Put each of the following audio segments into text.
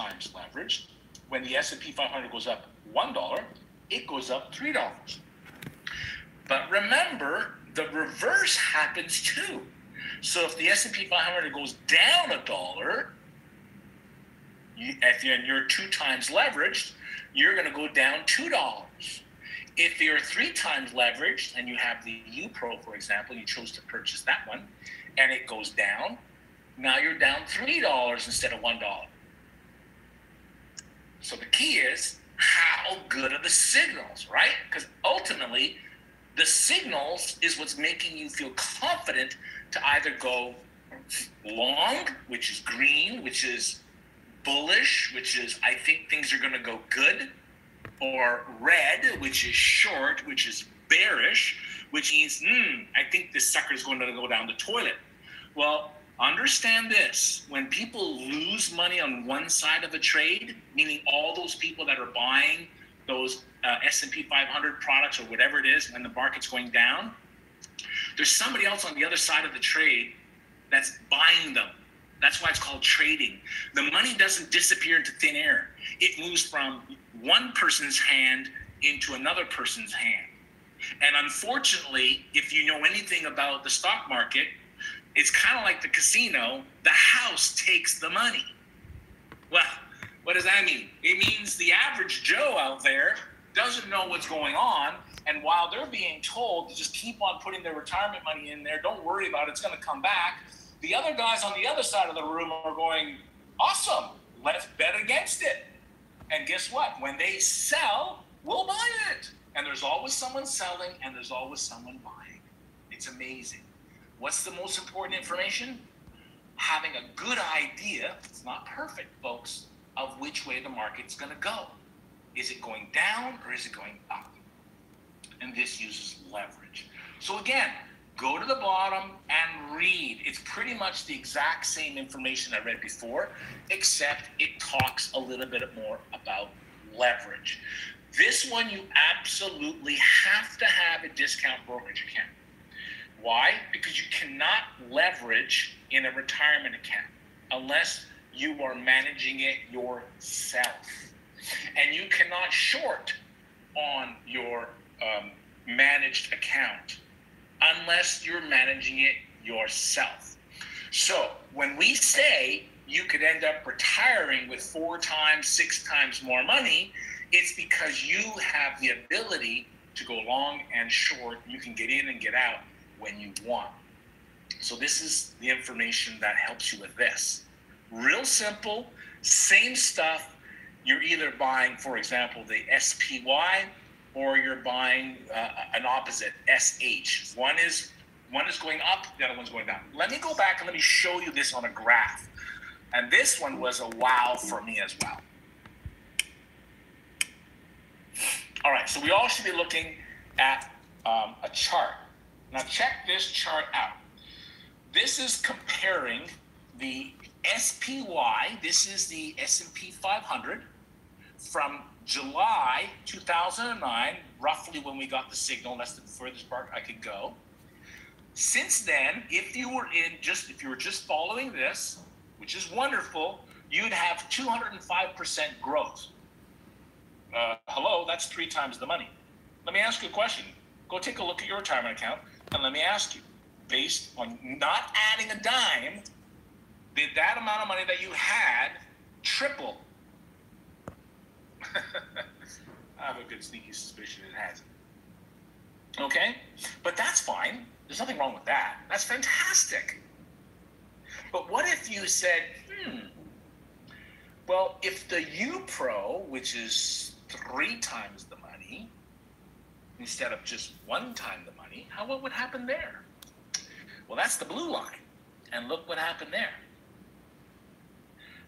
times leveraged. When the S&P 500 goes up $1, it goes up $3. But remember, the reverse happens too. So if the S&P 500 goes down $1, if you're 2 times leveraged, you're going to go down $2. If you're 3 times leveraged and you have the UPRO, for example, you chose to purchase that one, and it goes down, now you're down $3 instead of $1. So the key is, how good are the signals, right? Because ultimately, the signals is what's making you feel confident to either go long, which is green, which is bullish, which is I think things are going to go good, or red, which is short, which is bearish, which means, I think this sucker is going to go down the toilet. Well, understand this. When people lose money on one side of a trade, meaning all those people that are buying those S&P 500 products or whatever it is when the market's going down, there's somebody else on the other side of the trade that's buying them. That's why it's called trading. The money doesn't disappear into thin air. It moves from one person's hand into another person's hand. And unfortunately, if you know anything about the stock market, it's kind of like the casino. The house takes the money. Well, what does that mean? It means the average Joe out there doesn't know what's going on. And while they're being told to just keep on putting their retirement money in there, don't worry about it, it's going to come back, the other guys on the other side of the room are going, awesome, let's bet against it. And guess what? When they sell, we'll buy it. And there's always someone selling and there's always someone buying. It's amazing. What's the most important information? Having a good idea, it's not perfect, folks, of which way the market's going to go. Is it going down or is it going up? And this uses leverage. So again, go to the bottom and read. It's pretty much the exact same information I read before, except it talks a little bit more about leverage. This one, you absolutely have to have a discount brokerage account. Why? Because you cannot leverage in a retirement account unless you are managing it yourself. And you cannot short on your managed account unless you're managing it yourself. So when we say you could end up retiring with 4 times, 6 times more money, it's because you have the ability to go long and short. You can get in and get out when you want. So this is the information that helps you with this. Real simple, same stuff. You're either buying, for example, the SPY, or you're buying an opposite, SH. One is going up, the other one's going down. Let me go back and let me show you this on a graph. And this one was a wow for me as well. All right, so we all should be looking at a chart. Now check this chart out. This is comparing the SPY, this is the S&P 500, from July 2009, roughly when we got the signal. That's the furthest part I could go. Since then, if you were just following this, which is wonderful, you'd have 205% growth. Hello, that's 3 times the money. Let me ask you a question. Go take a look at your retirement account, and let me ask you, based on not adding a dime, did that amount of money that you had triple? I have a good sneaky suspicion it hasn't. Okay? But that's fine. There's nothing wrong with that. That's fantastic. But what if you said, well, if the UPRO, which is 3 times the money, instead of just 1 time the money, what would happen there? Well, that's the blue line. And look what happened there.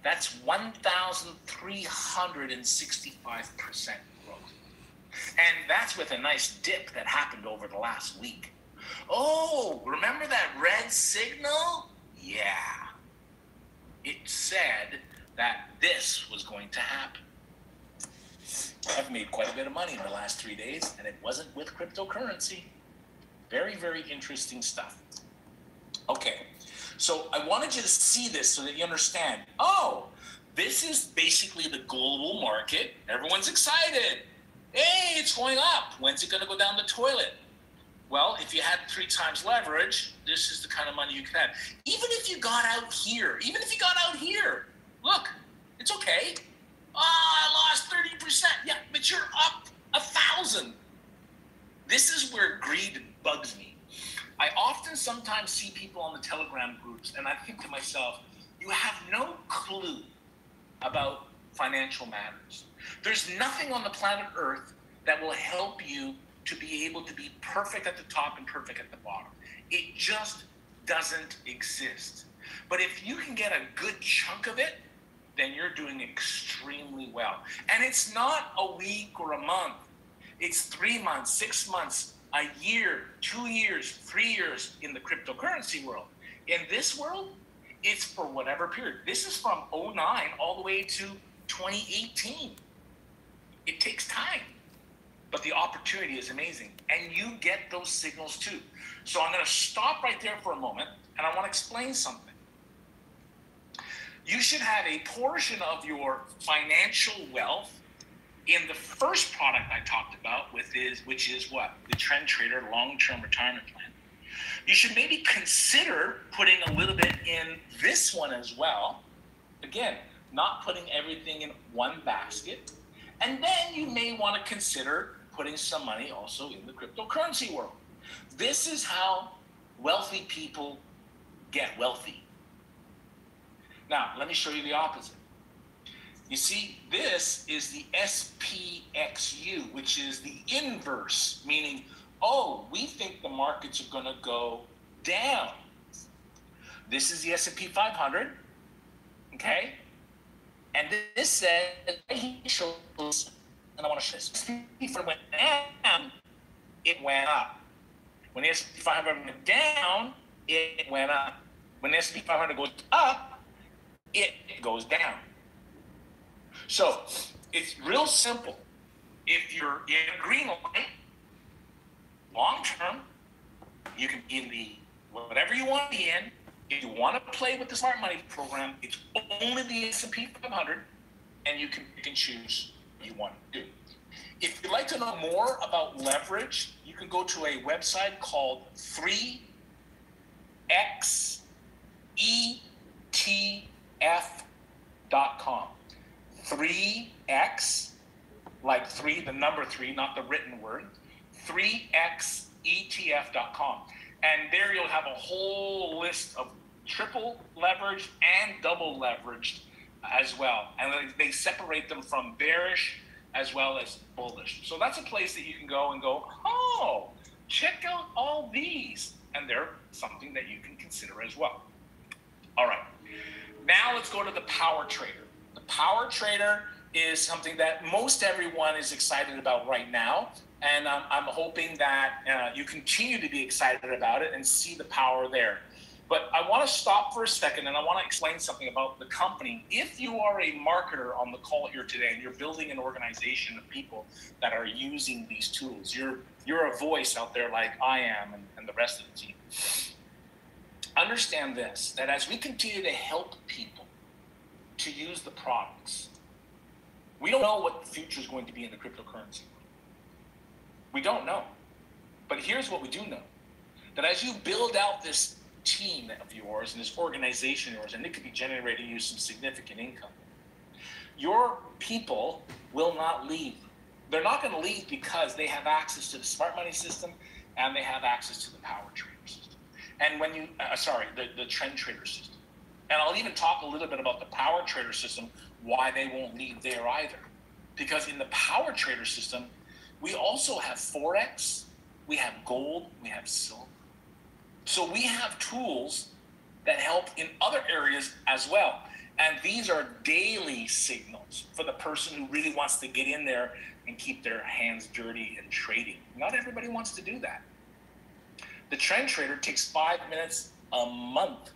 That's 1,365% growth. And that's with a nice dip that happened over the last week. Oh, remember that red signal? Yeah. It said that this was going to happen. I've made quite a bit of money in the last 3 days, and it wasn't with cryptocurrency. Very, very interesting stuff. Okay. So I wanted you to see this so that you understand, oh, This is basically the global market. Everyone's excited. Hey, it's going up. When's it going to go down the toilet? Well, if you had 3 times leverage, this is the kind of money you could have. Even if you got out here, look, it's okay. I lost 30%. Yeah, but you're up 1,000. This is where greed bugs me. I often sometimes see people on the Telegram groups, and I think to myself, you have no clue about financial matters. There's nothing on the planet Earth that will help you to be able to be perfect at the top and perfect at the bottom. It just doesn't exist. But if you can get a good chunk of it, then you're doing extremely well. And it's not a week or a month. It's 3 months, 6 months, a year, 2 years, 3 years in the cryptocurrency world. In this world, it's for whatever period. This is from 2009 all the way to 2018. It takes time, but the opportunity is amazing. And you get those signals too. So I'm gonna stop right there for a moment, and I wanna explain something. You should have a portion of your financial wealth in the first product I talked about, which is what? The Trend Trader Long-Term Retirement Plan. You should maybe consider putting a little bit in this one as well. Again, not putting everything in one basket. And then you may want to consider putting some money also in the cryptocurrency world. This is how wealthy people get wealthy. Now, let me show you the opposite. You see, this is the SPXU, which is the inverse, meaning, oh, we think the markets are going to go down. This is the S&P 500, okay? And this says, he shows, and I want to show this. If it went down, it went up. When the S&P 500 went down, it went up. When the S&P 500 goes up, it goes down. So it's real simple. If you're in a green line, long term, you can be in the whatever you want to be in. If you want to play with the smart money program, it's only the S&P 500, and you can pick and choose what you want to do. If you'd like to know more about leverage, you can go to a website called 3xetf.com. 3x, like 3, the number 3, not the written word, 3xetf.com. And there you'll have a whole list of triple leveraged and double leveraged as well. And they separate them from bearish as well as bullish. So that's a place that you can go and go, oh, check out all these. And they're something that you can consider as well. All right, now let's go to the power trader. The power trader is something that most everyone is excited about right now. And I'm hoping that you continue to be excited about it and see the power there. But I want to stop for a second, and I want to explain something about the company. If you are a marketer on the call here today and you're building an organization of people that are using these tools, you're a voice out there like I am and the rest of the team. Understand this, that as we continue to help people to use the products, we don't know what the future is going to be in the cryptocurrency. We don't know. But here's what we do know, that as you build out this team of yours and this organization of yours, and it could be generating you some significant income, your people will not leave. They're not going to leave because they have access to the smart money system and they have access to the power trader system. And when you, the trend trader system. And I'll even talk a little bit about the power trader system, why they won't leave there either. Because in the power trader system, we also have Forex, we have gold, we have silver. So we have tools that help in other areas as well. And these are daily signals for the person who really wants to get in there and keep their hands dirty and trading. Not everybody wants to do that. The trend trader takes 5 minutes a month.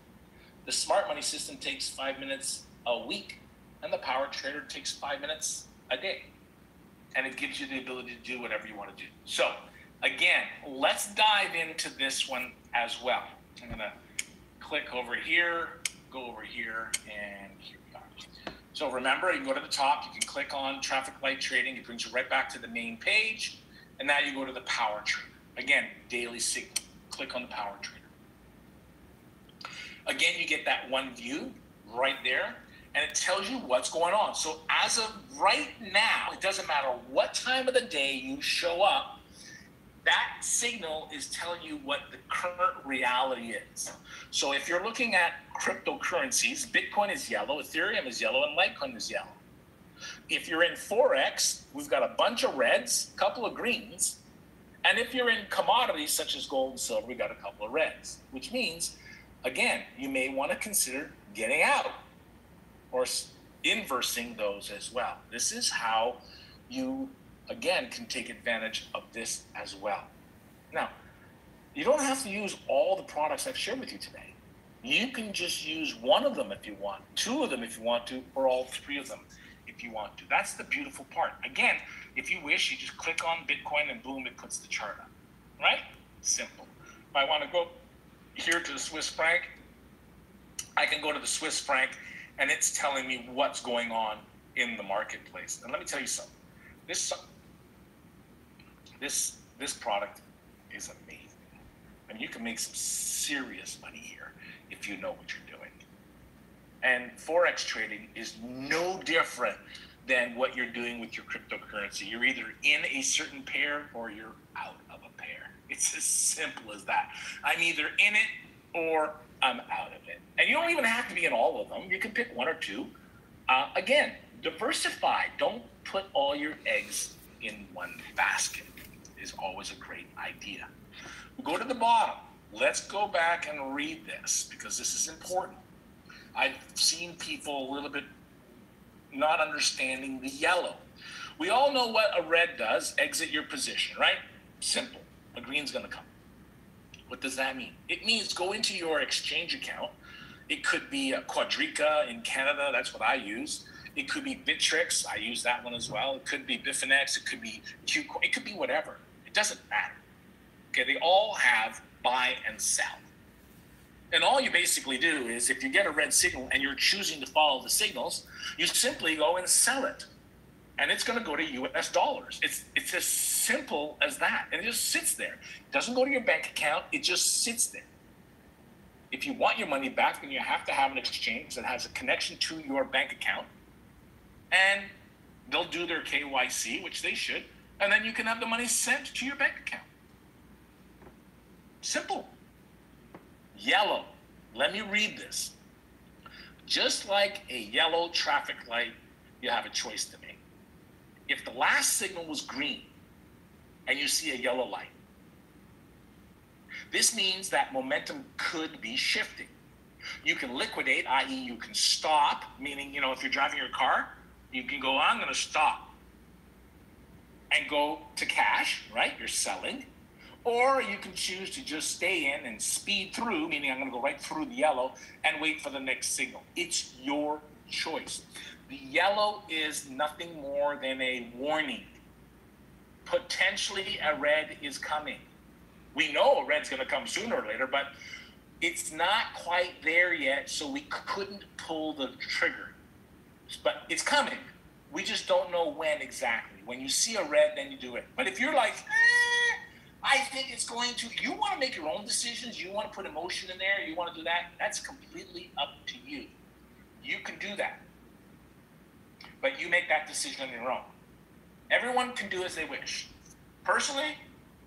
The smart money system takes 5 minutes a week. And the power trader takes 5 minutes a day. And it gives you the ability to do whatever you want to do. So again, let's dive into this one as well. I'm going to click over here, go over here, and here we are. So remember, you can go to the top, you can click on traffic light trading, it brings you right back to the main page, and now you go to the power trader. Again, daily signal, click on the power trader. Again, you get that one view right there, and it tells you what's going on. So as of right now, it doesn't matter what time of the day you show up, that signal is telling you what the current reality is. So if you're looking at cryptocurrencies, Bitcoin is yellow, Ethereum is yellow, and Litecoin is yellow. If you're in Forex, we've got a bunch of reds, a couple of greens. And if you're in commodities such as gold and silver, we got a couple of reds, which means, again, you may want to consider getting out or inversing those as well. This is how you, again, can take advantage of this as well. Now, you don't have to use all the products I've shared with you today. You can just use one of them if you want, two of them if you want to, or all three of them if you want to. That's the beautiful part. Again, if you wish, you just click on Bitcoin and boom, it puts the chart up, right? Simple. If I want to go here to the Swiss franc, I can go to the Swiss franc and it's telling me what's going on in the marketplace. And let me tell you something. This product is amazing. I mean, you can make some serious money here if you know what you're doing. And Forex trading is no different than what you're doing with your cryptocurrency. You're either in a certain pair or you're out of a pair. It's as simple as that. I'm either in it or I'm out of it. And you don't even have to be in all of them. You can pick one or two. Again, diversify. Don't put all your eggs in one basket. Is always a great idea. We'll go to the bottom. Let's go back and read this because this is important. I've seen people a little bit not understanding the yellow. We all know what a red does, exit your position, right? Simple. A green's gonna come. What does that mean? It means go into your exchange account. It could be a Quadriga in Canada, that's what I use. It could be Bittrex, I use that one as well. It could be Bitfinex, it could be Qcoin, it could be whatever. It doesn't matter. Okay, they all have buy and sell. And all you basically do is if you get a red signal and you're choosing to follow the signals, you simply go and sell it. And it's going to go to US dollars. It's as simple as that. And it just sits there. It doesn't go to your bank account. It just sits there. If you want your money back, then you have to have an exchange that has a connection to your bank account. And they'll do their KYC, which they should. And then you can have the money sent to your bank account. Simple. Yellow. Let me read this. Just like a yellow traffic light, you have a choice to make. If the last signal was green and you see a yellow light, this means that momentum could be shifting. You can liquidate, i.e. you can stop, meaning, if you're driving your car, you can go, I'm going to stop and go to cash, right? You're selling. Or you can choose to just stay in and speed through, meaning I'm going to go right through the yellow and wait for the next signal. It's your choice. The yellow is nothing more than a warning. Potentially a red is coming. We know a red's going to come sooner or later, but it's not quite there yet, so we couldn't pull the trigger. But it's coming. We just don't know when exactly. When you see a red, then you do it. But if you're like, I think it's going to, you want to make your own decisions, you want to put emotion in there, you want to do that, that's completely up to you. You can do that. But you make that decision on your own. Everyone can do as they wish. Personally,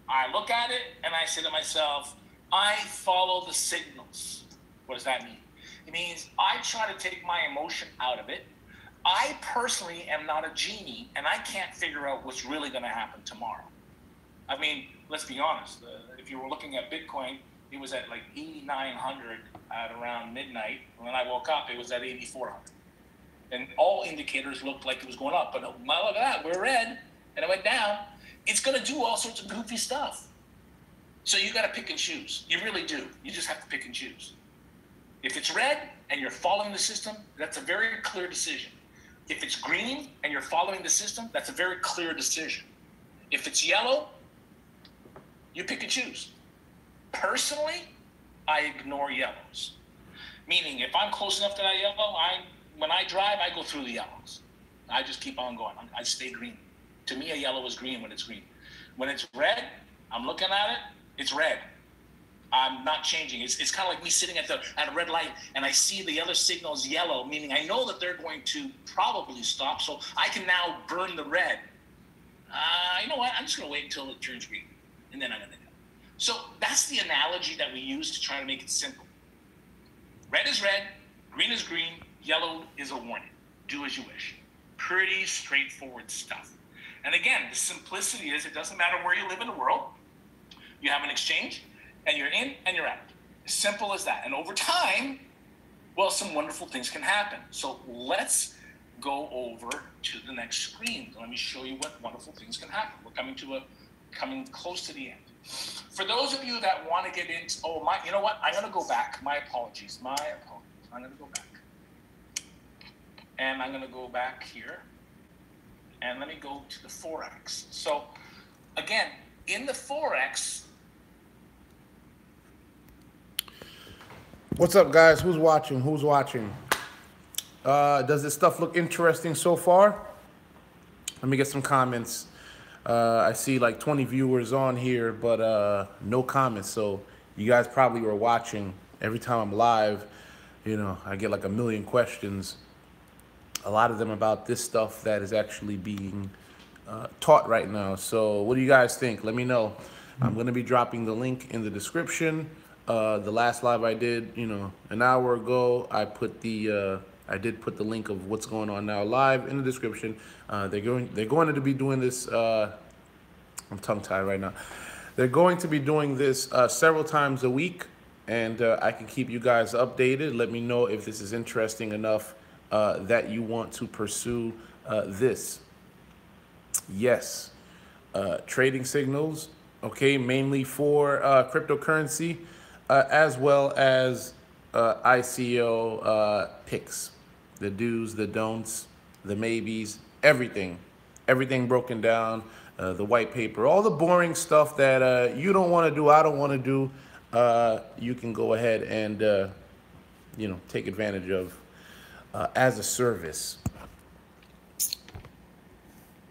I look at it and I say to myself, I follow the signals. What does that mean? It means I try to take my emotion out of it. I personally am not a genie and I can't figure out what's really going to happen tomorrow. I mean, let's be honest. If you were looking at Bitcoin, it was at like 8,900 at around midnight. When I woke up, it was at 8,400. And all indicators looked like it was going up. But look at that, we're red, and it went down. It's going to do all sorts of goofy stuff. So you got to pick and choose. You really do. You just have to pick and choose. If it's red and you're following the system, that's a very clear decision. If it's green and you're following the system, that's a very clear decision. If it's yellow, you pick and choose. Personally, I ignore yellows. Meaning, if I'm close enough to that yellow, when I drive, I go through the yellows. I just keep on going. I stay green. To me, a yellow is green when it's green. When it's red, I'm looking at it, it's red. I'm not changing. It's kind of like me sitting at a red light and I see the other signal is yellow, meaning I know that they're going to probably stop, so I can now burn the red. You know what? I'm just going to wait until it turns green, and then I'm going to go. So that's the analogy that we use to try to make it simple. Red is red, green is green, yellow is a warning. Do as you wish. Pretty straightforward stuff. And again, the simplicity is it doesn't matter where you live in the world. You have an exchange, and you're in and you're out. As simple as that. And over time, well, some wonderful things can happen. So let's go over to the next screen. Let me show you what wonderful things can happen. We're coming close to the end. For those of you that want to get into, you know what? I'm going to go back. My apologies. I'm going to go back. And I'm going to go back here. And let me go to the Forex. So again, in the Forex. What's up, guys? Who's watching? Does this stuff look interesting so far? Let me get some comments. I see like 20 viewers on here, but no comments. So you guys probably were watching. Every time I'm live, you know, I get like a million questions. A lot of them about this stuff that is actually being taught right now. So what do you guys think? Let me know. I'm going to be dropping the link in the description. The last live I did, you know, an hour ago, I did put the link of what's going on now live in the description. They're going to be doing this. I'm tongue-tied right now. They're going to be doing this several times a week, and I can keep you guys updated. Let me know if this is interesting enough that you want to pursue this. Yes, trading signals, okay, mainly for cryptocurrency, as well as ICO picks, the do's, the don'ts, the maybes, everything broken down, the white paper, all the boring stuff that you don't want to do, I don't want to do, you can go ahead and, you know, take advantage of as a service.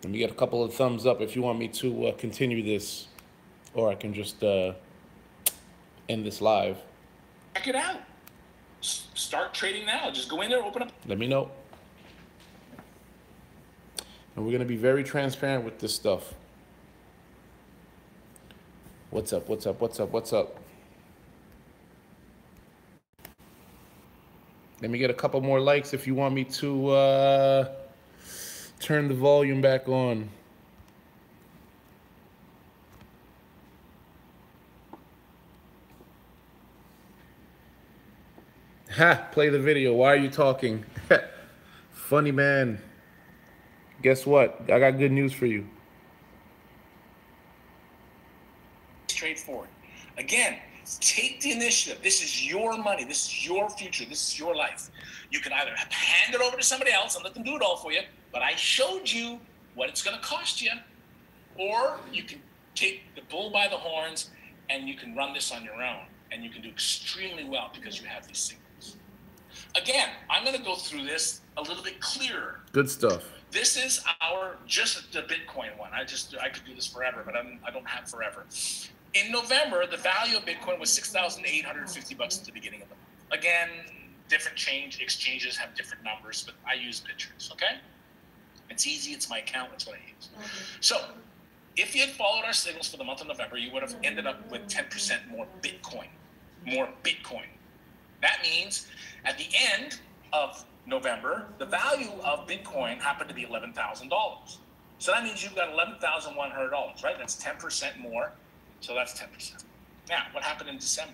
Let me get a couple of thumbs up if you want me to continue this, or I can just end this live. Check it out. Start trading now. Just go in there, open up. Let me know. And we're going to be very transparent with this stuff. What's up? Let me get a couple more likes if you want me to turn the volume back on. Ha! Play the video. Why are you talking? Funny man. Guess what? I got good news for you. Straightforward. Again, take the initiative. This is your money. This is your future. This is your life. You can either hand it over to somebody else and let them do it all for you, but I showed you what it's going to cost you, or you can take the bull by the horns and you can run this on your own, and you can do extremely well because you have these signals. Again, I'm going to go through this a little bit clearer. Good stuff. This is just the Bitcoin one. I could do this forever, but I don't have forever. In November, the value of Bitcoin was $6,850 at the beginning of the month. Again, different exchanges have different numbers, but I use pictures, okay? It's easy, it's my account, that's what I use. Okay. So, if you had followed our signals for the month of November, you would have ended up with 10% more Bitcoin. That means at the end of November, the value of Bitcoin happened to be $11,000. So that means you've got $11,100, right? That's 10% more. So that's 10%. Now, what happened in December?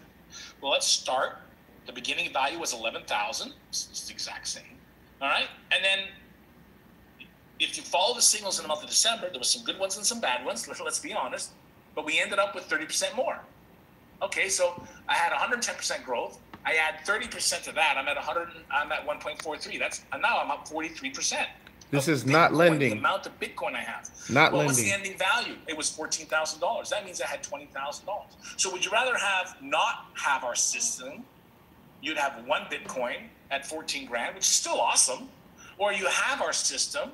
Well, let's start. The beginning value was 11,000. It's the exact same. All right? And then if you follow the signals in the month of December, there were some good ones and some bad ones, let's be honest, but we ended up with 30% more. Okay, so I had 110% growth. I add 30% to that. I'm at 1.43. Now I'm up 43%. This is not lending. The amount of Bitcoin I have. Not lending. What's the ending value? It was $14,000. That means I had $20,000. So would you rather not have our system? You'd have one Bitcoin at 14 grand, which is still awesome, or you have our system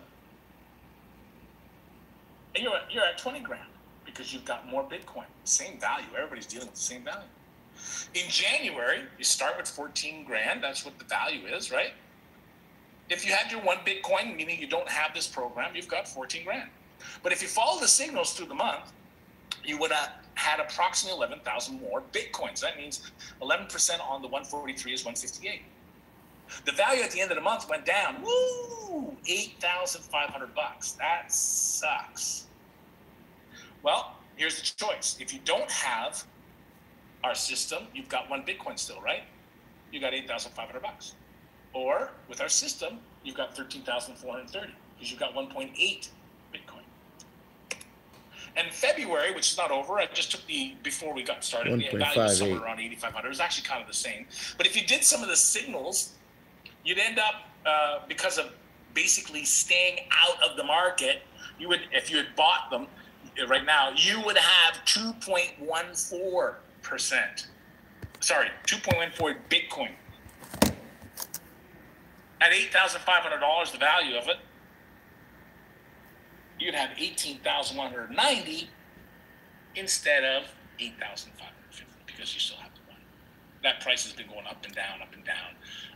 and you're at 20 grand because you've got more Bitcoin, same value. Everybody's dealing with the same value. In January, you start with 14 grand. That's what the value is, right? If you had your one Bitcoin, meaning you don't have this program, you've got 14 grand. But if you follow the signals through the month, you would have had approximately 11,000 more Bitcoins. That means 11% on the 143 is 158. The value at the end of the month went down. Woo! $8,500. That sucks. Well, here's the choice. If you don't have our system, you've got one Bitcoin still, right? You got $8,500. Or with our system, you've got 13,430 because you've got 1.8 Bitcoin. And February, which is not over, I just took the, before we got started, the value was somewhere around 8,500. It was actually kind of the same. But if you did some of the signals, you'd end up, because of basically staying out of the market, you would, if you had bought them right now, you would have 2.14%. Sorry, 2.14 Bitcoin. At $8,500, the value of it, you'd have 18,190 instead of 8,550 because you still have the one. That price has been going up and down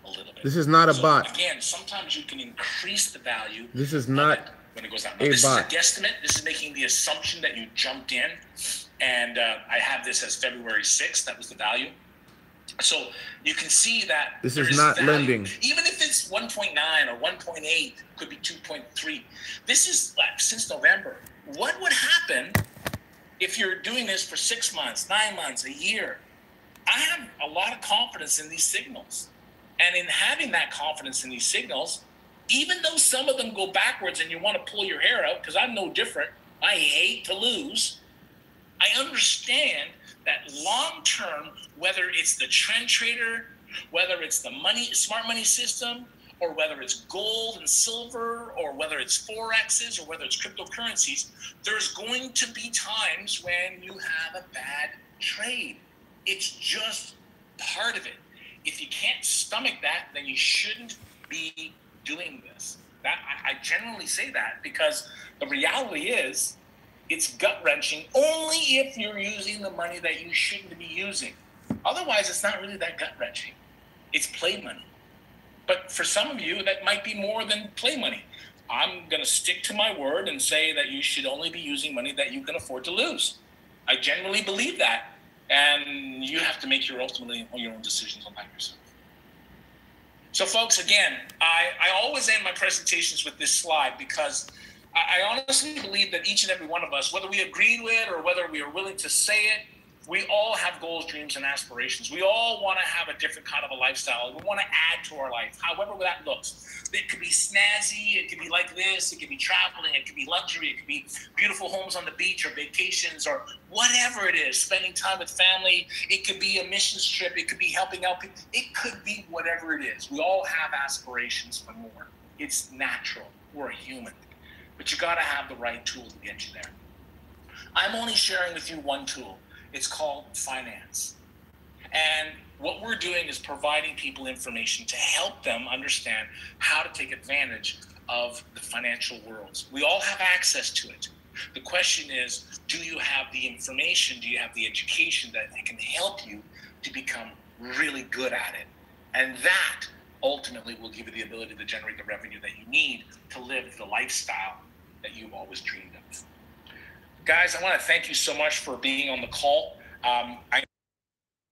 a little bit. This is not a bot. Again, sometimes you can increase the value. This is not when it goes down. a This bot. is a guesstimate. This is making the assumption that you jumped in, and I have this as February 6th. That was the value. So you can see that this is not value. lending. Even if it's 1.9 or 1.8, could be 2.3. This is since November. What would happen if you're doing this for 6 months, 9 months, a year? I have a lot of confidence in these signals. And in having that confidence in these signals, even though some of them go backwards and you want to pull your hair out, because I'm no different, I hate to lose, I understand that long term, whether it's the trend trader, whether it's the smart money system, or whether it's gold and silver, or whether it's forexes, or whether it's cryptocurrencies, there's going to be times when you have a bad trade. It's just part of it. If you can't stomach that, then you shouldn't be doing this. That I generally say that because the reality is, it's gut-wrenching only if you're using the money that you shouldn't be using. Otherwise, it's not really that gut-wrenching. It's play money. But for some of you, that might be more than play money. I'm going to stick to my word and say that you should only be using money that you can afford to lose. I genuinely believe that. And you have to make your own decisions on that yourself. So, folks, again, I always end my presentations with this slide because I honestly believe that each and every one of us, whether we agree with or whether we are willing to say it, we all have goals, dreams, and aspirations. We all want to have a different kind of a lifestyle. We want to add to our life, however that looks. It could be snazzy, it could be like this, it could be traveling, it could be luxury, it could be beautiful homes on the beach or vacations or whatever it is, spending time with family. It could be a missions trip, it could be helping out people. It could be whatever it is. We all have aspirations for more. It's natural. We're human. But you got to have the right tool to get you there. I'm only sharing with you one tool. It's called finance. And what we're doing is providing people information to help them understand how to take advantage of the financial worlds. We all have access to it. The question is, do you have the information? Do you have the education that can help you to become really good at it? And that ultimately will give you the ability to generate the revenue that you need to live the lifestyle that you've always dreamed of. Guys, I want to thank you so much for being on the call.